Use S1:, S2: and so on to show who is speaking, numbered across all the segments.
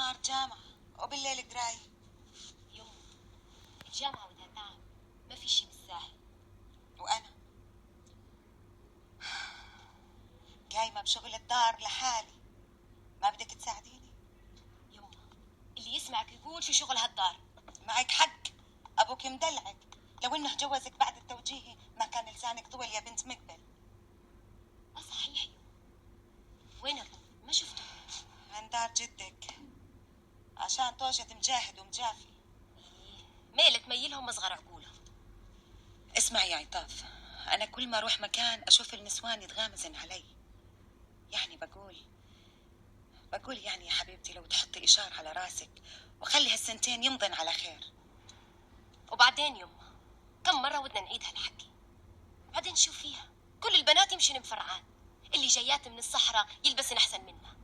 S1: بالنهار جامعة وبالليل قراية.
S2: يما الجامعة ودها تعب، ما في شي بالساهل.
S1: وأنا قايمة بشغل الدار لحالي، ما بدك تساعديني؟
S2: يما اللي يسمعك يقول شو شغل هالدار.
S1: معك حق، أبوك مدلعك، لو إنه جوزك بعد التوجيهي ما كان لسانك طول يا بنت مقبل.
S2: صحيح يما. وين أبوك؟ ما شفته.
S1: عند دار جدك عشان توجد مجاهد ومجافي.
S2: ميلة تميلهم مصغر عقولهم.
S1: اسمعي يا عطاف، أنا كل ما أروح مكان أشوف النسوان يتغامزن علي. يعني بقول يعني يا حبيبتي لو تحطي إشارة على راسك وخلي هالسنتين يمضن على خير.
S2: وبعدين يما كم مرة ودنا نعيد هالحكي، بعدين شو فيها؟ كل البنات يمشن مفرعات، اللي جايات من الصحراء يلبسن أحسن منا.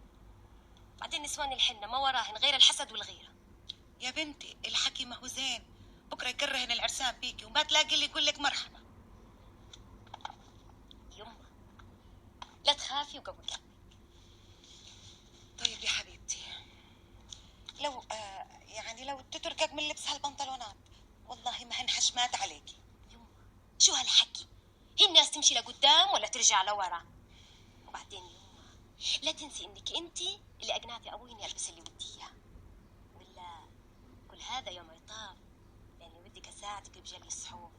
S2: بعدين نسوان الحنة ما وراهن غير الحسد والغيرة.
S1: يا بنتي الحكي ما هو زين، بكرة يكرهن العرسان بيكي وما تلاقي اللي يقول لك مرحبا.
S2: يما لا تخافي وقوي قلبك.
S1: طيب يا حبيبتي لو يعني لو تتركك من لبس هالبنطلونات والله ما هن حشمات عليكي.
S2: يما شو هالحكي؟ هي الناس تمشي لقدام ولا ترجع لورا؟ وبعدين يما لا تنسي انك انت اللي اقنعتي ابوي اني البس اللي ودي اياه. ولا كل هذا يوم عطاف لاني ودك اساعدك بجلي الصحون.